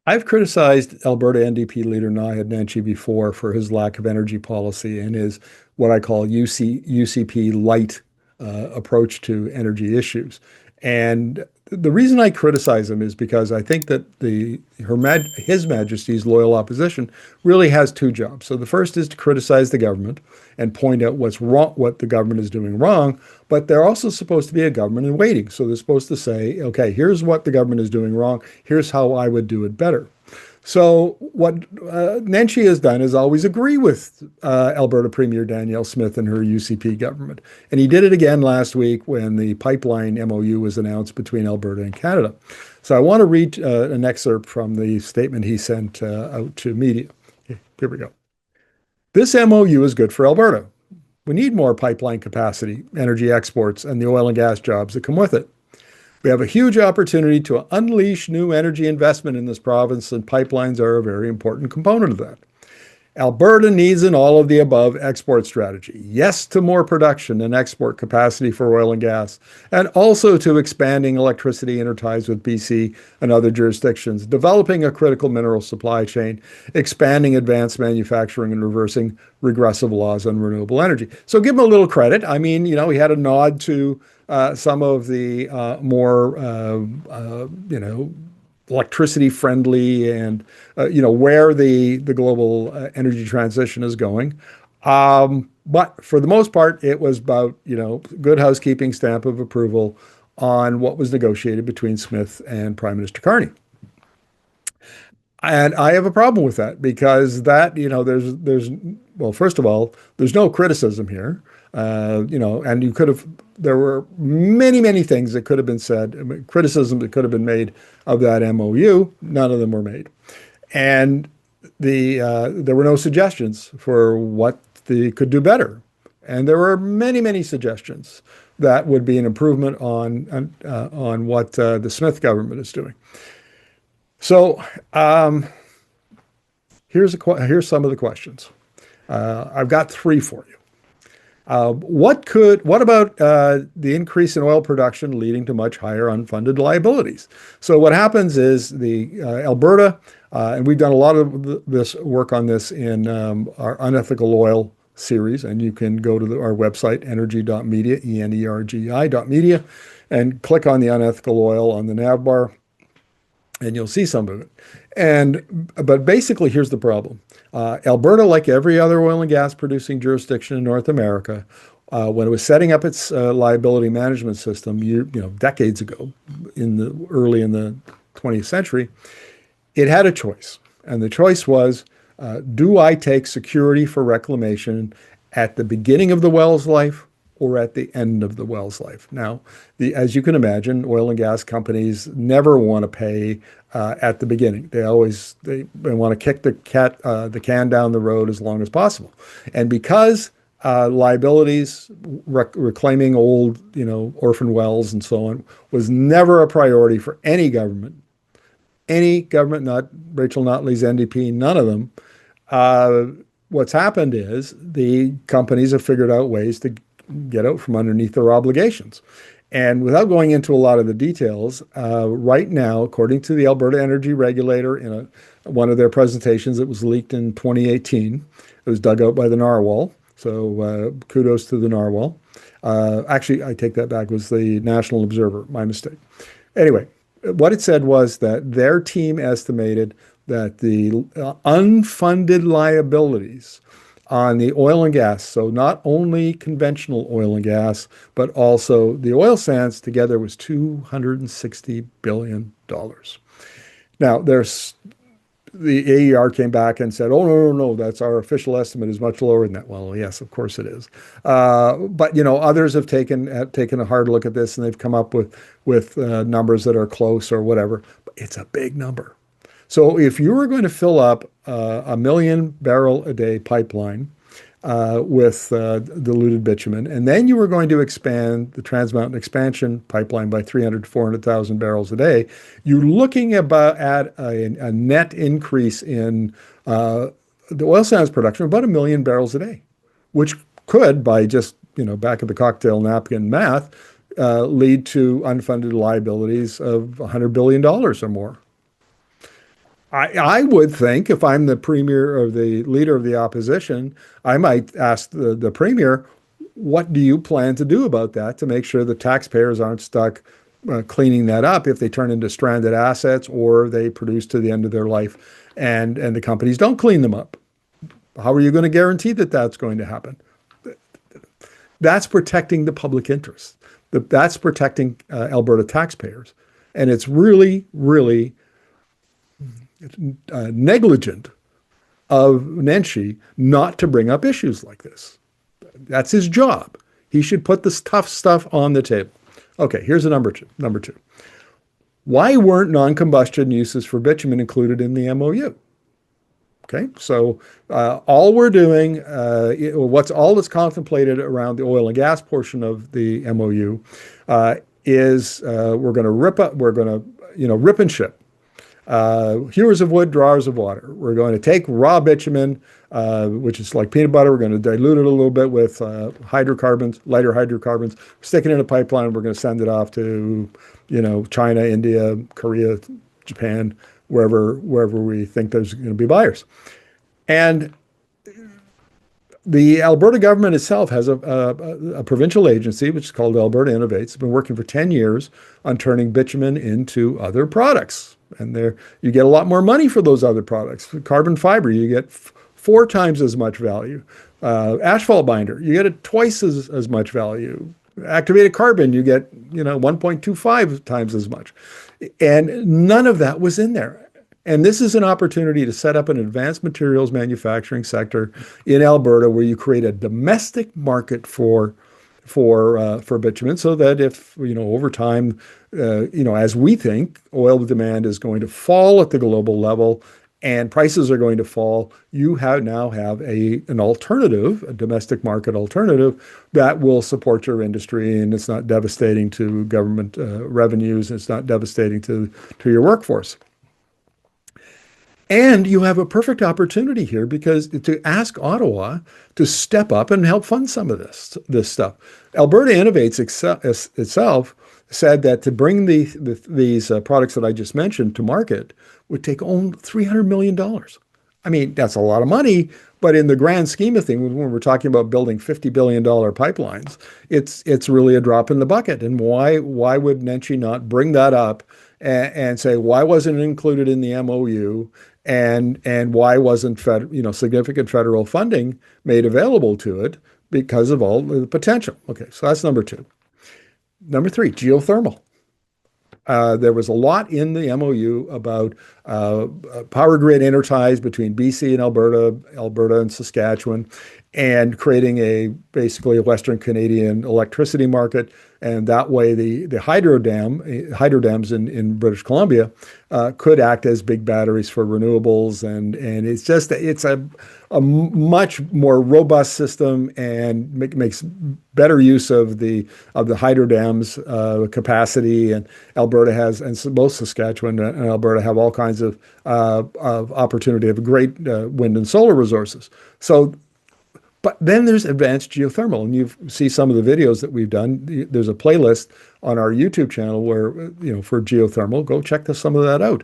I've criticized Alberta NDP leader Naheed Nenshi before for his lack of energy policy and his what I call UCP-Lite approach to energy issues. And the reason I criticize him is because I think that His Majesty's loyal opposition really has two jobs. So the first is to criticize the government and point out what's wrong, what the government is doing wrong. But they're also supposed to be a government in waiting. So they're supposed to say, okay, here's what the government is doing wrong. Here's how I would do it better. So what Nenshi has done is always agree with Alberta Premier Danielle Smith and her UCP government. And he did it again last week when the pipeline MOU was announced between Alberta and Canada. So I want to read an excerpt from the statement he sent out to media. Here we go. This MOU is good for Alberta. We need more pipeline capacity, energy exports, and the oil and gas jobs that come with it. We have a huge opportunity to unleash new energy investment in this province, and pipelines are a very important component of that. Alberta needs an all of the above export strategy. Yes to more production and export capacity for oil and gas, and also to expanding electricity interties with BC and other jurisdictions, developing a critical mineral supply chain, expanding advanced manufacturing, and reversing regressive laws on renewable energy. So give him a little credit. I mean, he had a nod to some of the more, electricity friendly and where the global energy transition is going. But for the most part, it was about good housekeeping stamp of approval on what was negotiated between Smith and Prime Minister Carney. And I have a problem with that because well, first of all, there's no criticism here. And there were many, many things that could have been said, criticism that could have been made of that MOU. None of them were made. And there were no suggestions for what they could do better. And there were many, many suggestions that would be an improvement on what the Smith government is doing. So here's some of the questions. I've got three for you. What about the increase in oil production leading to much higher unfunded liabilities? So what happens is the Alberta, and we've done a lot of this work on this in our unethical oil series, and you can go to our website, energi.media, energi.media, and click on the unethical oil on the nav bar, and you'll see some of it. But basically, here's the problem. Alberta, like every other oil and gas producing jurisdiction in North America, when it was setting up its liability management system, decades ago, early in the 20th century, it had a choice. And the choice was, do I take security for reclamation at the beginning of the well's life or at the end of the well's life? Now, as you can imagine, oil and gas companies never want to pay at the beginning. They want to kick the can down the road as long as possible. And because liabilities, reclaiming old, orphan wells and so on, was never a priority for any government. Any government, not Rachel Notley's NDP, none of them. What's happened is the companies have figured out ways to get out from underneath their obligations. And without going into a lot of the details, right now, according to the Alberta Energy Regulator in one of their presentations that was leaked in 2018, it was dug out by the Narwhal. So kudos to the Narwhal. Actually, I take that back. It was the National Observer. My mistake. Anyway, what it said was that their team estimated that the unfunded liabilities on the oil and gas, so not only conventional oil and gas, but also the oil sands together was $260 billion. Now, the AER came back and said, oh, no, that's our official estimate is much lower than that. Well, yes, of course it is. But, others have taken a hard look at this and they've come up with numbers that are close or whatever. But it's a big number. So if you were going to fill up a 1 million barrel a day pipeline with diluted bitumen, and then you were going to expand the Trans Mountain Expansion pipeline by 300 to 400,000 barrels a day, you're looking at a net increase in the oil sands production of about 1 million barrels a day, which could, by just back of the cocktail napkin math, lead to unfunded liabilities of $100 billion or more. I would think if I'm the premier or the leader of the opposition, I might ask the premier, what do you plan to do about that to make sure the taxpayers aren't stuck cleaning that up if they turn into stranded assets or they produce to the end of their life and the companies don't clean them up? How are you going to guarantee that that's going to happen? That's protecting the public interest. That's protecting Alberta taxpayers. And it's really, really negligent of Nenshi not to bring up issues like this. That's his job. He should put this tough stuff on the table. Okay, here's a number two. Number two. Why weren't non-combustion uses for bitumen included in the MOU? Okay, so all we're doing, all that's contemplated around the oil and gas portion of the MOU is we're going to rip and ship. Hewers of wood, drawers of water. We're going to take raw bitumen, which is like peanut butter. We're going to dilute it a little bit with hydrocarbons, lighter hydrocarbons, stick it in a pipeline. We're going to send it off to, China, India, Korea, Japan, wherever we think there's going to be buyers. And the Alberta government itself has a provincial agency, which is called Alberta Innovates. It's been working for 10 years on turning bitumen into other products. And there you get a lot more money for those other products. Carbon fiber, you get 4 times as much value. Asphalt binder, you get it twice as much value. Activated carbon, you get 1.25 times as much. And none of that was in there. And this is an opportunity to set up an advanced materials manufacturing sector in Alberta where you create a domestic market for bitumen, so that if over time, as we think, oil demand is going to fall at the global level and prices are going to fall, you now have an alternative, a domestic market alternative that will support your industry, and it's not devastating to government revenues, and it's not devastating to your workforce. And you have a perfect opportunity here because to ask Ottawa to step up and help fund some of this stuff. Alberta Innovates itself said that to bring these products that I just mentioned to market would take only $300 million. I mean, that's a lot of money, but in the grand scheme of things, when we're talking about building $50 billion pipelines, it's really a drop in the bucket. And why would Nenshi not bring that up and say, why wasn't it included in the MOU? And why wasn't significant federal funding made available to it because of all the potential? Okay, so that's number 2. Number 3, geothermal. There was a lot in the MOU about power grid interties between BC and Alberta and Saskatchewan, and creating basically a Western Canadian electricity market. And that way the hydro dams in British Columbia could act as big batteries for renewables. And it's a much more robust system and makes better use of the hydro dams capacity. And Alberta has, and both Saskatchewan and Alberta have all kinds of opportunity of great wind and solar resources. But then there's advanced geothermal, and you see some of the videos that we've done. There's a playlist on our YouTube channel where, for geothermal, go check some of that out.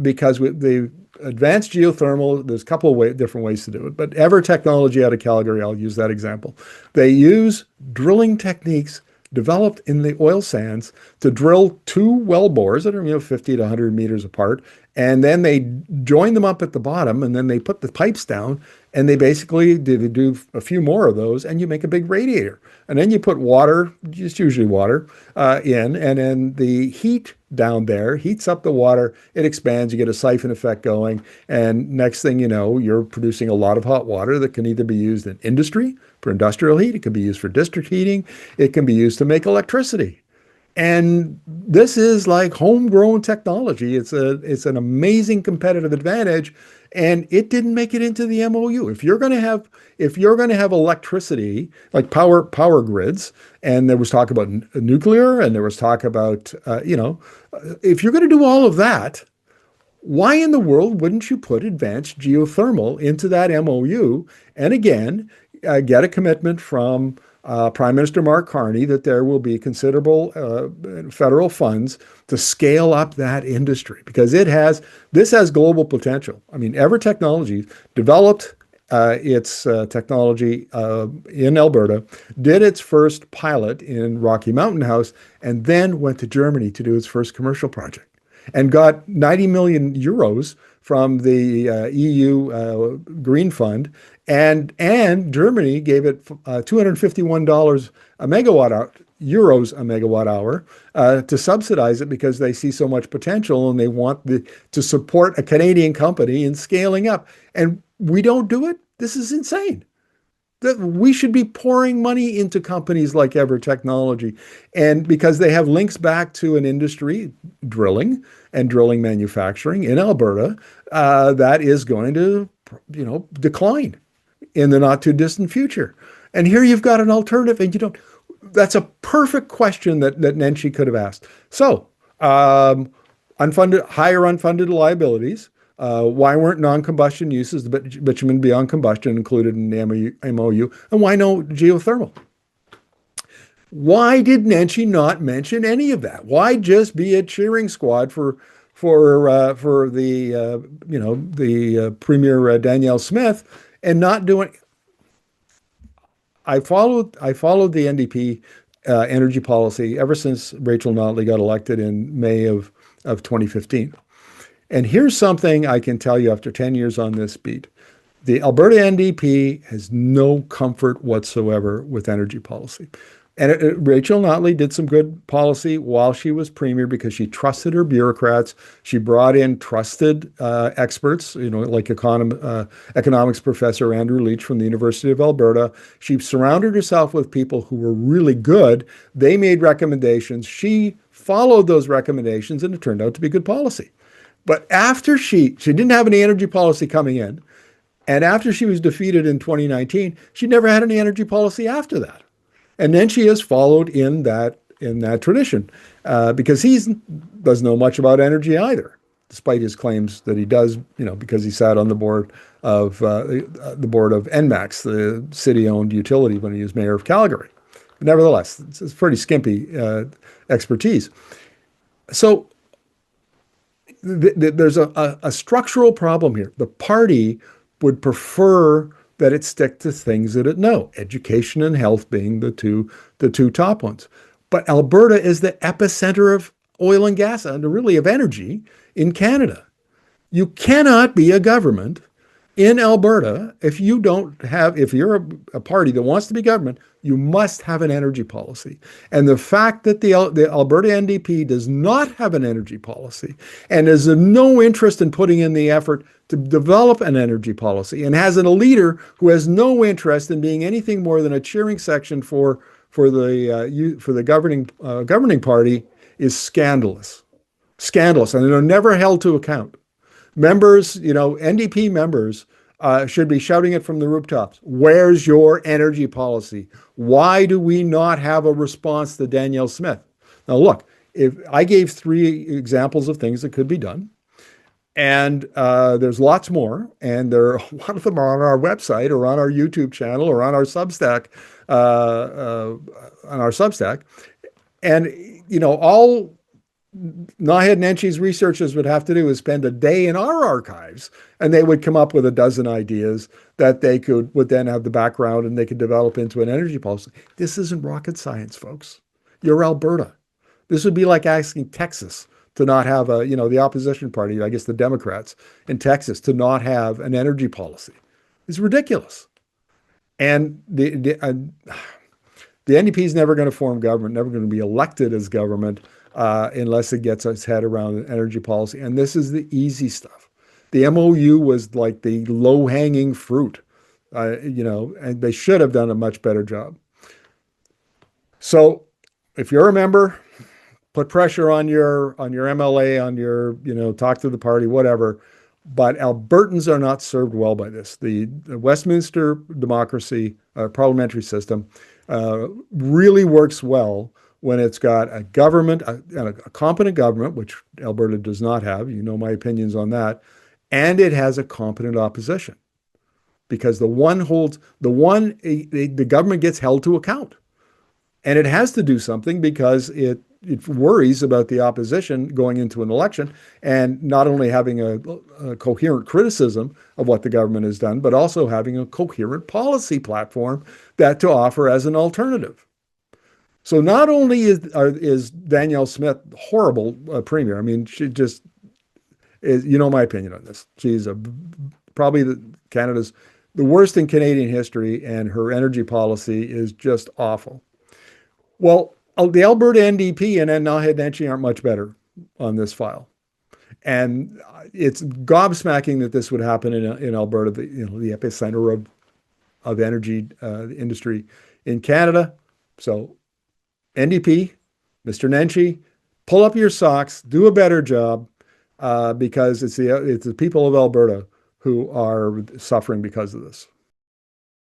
Because with the advanced geothermal, there's a couple of different ways to do it. But Ever Technology out of Calgary, I'll use that example. They use drilling techniques developed in the oil sands to drill 2 well bores that are 50 to 100 meters apart, and then they join them up at the bottom, and then they put the pipes down, and they basically do a few more of those, and you make a big radiator. And then you put water, just usually water, in, and then the heat down there heats up the water, it expands, you get a siphon effect going, and next thing you know, you're producing a lot of hot water that can either be used in industry, for industrial heat, it can be used for district heating, it can be used to make electricity. And this is like homegrown technology. It's an amazing competitive advantage, and it didn't make it into the MOU. If you're going to have electricity, like power grids, and there was talk about nuclear, and there was talk about if you're going to do all of that, why in the world wouldn't you put advanced geothermal into that MOU? And again, get a commitment from Prime Minister Mark Carney that there will be considerable federal funds to scale up that industry because this has global potential. I mean, Ever Technologies developed its technology in Alberta, did its first pilot in Rocky Mountain House, and then went to Germany to do its first commercial project and got 90 million euros from the EU Green Fund, and Germany gave it $251 a megawatt hour, euros a megawatt hour, to subsidize it because they see so much potential and they want to support a Canadian company in scaling up. And we don't do it. This is insane. That we should be pouring money into companies like Ever Technology, and because they have links back to an industry, drilling and drilling manufacturing in Alberta, that is going to, decline in the not too distant future. And here you've got an alternative, and you don't. That's a perfect question that Nenshi could have asked. So, higher unfunded liabilities. Why weren't non-combustion uses, the bitumen beyond combustion, included in the MOU? And why no geothermal? Why did Nenshi not mention any of that? Why just be a cheering squad for the Premier Danielle Smith and not doing? I followed the NDP energy policy ever since Rachel Notley got elected in May of 2015. And here's something I can tell you after 10 years on this beat. The Alberta NDP has no comfort whatsoever with energy policy. And Rachel Notley did some good policy while she was premier because she trusted her bureaucrats. She brought in trusted experts, like economics professor Andrew Leach from the University of Alberta. She surrounded herself with people who were really good. They made recommendations. She followed those recommendations, and it turned out to be good policy. But after she didn't have any energy policy coming in, and after she was defeated in 2019, she never had any energy policy after that. And then she has followed in that tradition because he doesn't know much about energy either, despite his claims that he does, because he sat on the board of NMAX, the city-owned utility, when he was mayor of Calgary. But nevertheless, it's pretty skimpy expertise. So there's a structural problem here. The party would prefer that it stick to things that it knows, education and health being the two top ones. But Alberta is the epicenter of oil and gas and really of energy in Canada. You cannot be a government in Alberta if you're a party that wants to be government, you must have an energy policy. And the fact that the Alberta NDP does not have an energy policy and has no interest in putting in the effort to develop an energy policy and has a leader who has no interest in being anything more than a cheering section for the governing party is scandalous. Scandalous. And they're never held to account. Members, NDP members should be shouting it from the rooftops. Where's your energy policy? Why do we not have a response to Danielle Smith? Now, look, if I gave 3 examples of things that could be done, and there's lots more, and a lot of them are on our website or on our YouTube channel or on our Substack, and all Naheed Nenshi's researchers would have to do is spend a day in our archives, and they would come up with a dozen ideas that they would then have the background and they could develop into an energy policy. This isn't rocket science, folks. You're Alberta. This would be like asking Texas to not have the opposition party, I guess the Democrats in Texas, to not have an energy policy. It's ridiculous. And the NDP is never going to form government, never going to be elected as government unless it gets its head around energy policy. And this is the easy stuff. The MOU was like the low-hanging fruit, and they should have done a much better job. So if you're a member, put pressure on your MLA, on your, talk to the party, whatever. But Albertans are not served well by this. The Westminster democracy, parliamentary system, really works well when it's got a government, a competent government, which Alberta does not have. You know my opinions on that. And it has a competent opposition. because the government gets held to account. And it has to do something because it worries about the opposition going into an election and not only having a coherent criticism of what the government has done, but also having a coherent policy platform that to offer as an alternative. So not only is Danielle Smith horrible premier, I mean, she just is, you know my opinion on this. She's probably Canada's the worst in Canadian history, and her energy policy is just awful. Well, the Alberta NDP and Naheed Nenshi aren't much better on this file. And it's gobsmacking that this would happen in Alberta, the epicenter of energy industry in Canada. So NDP, Mr. Nenshi, pull up your socks, do a better job, because it's the people of Alberta who are suffering because of this.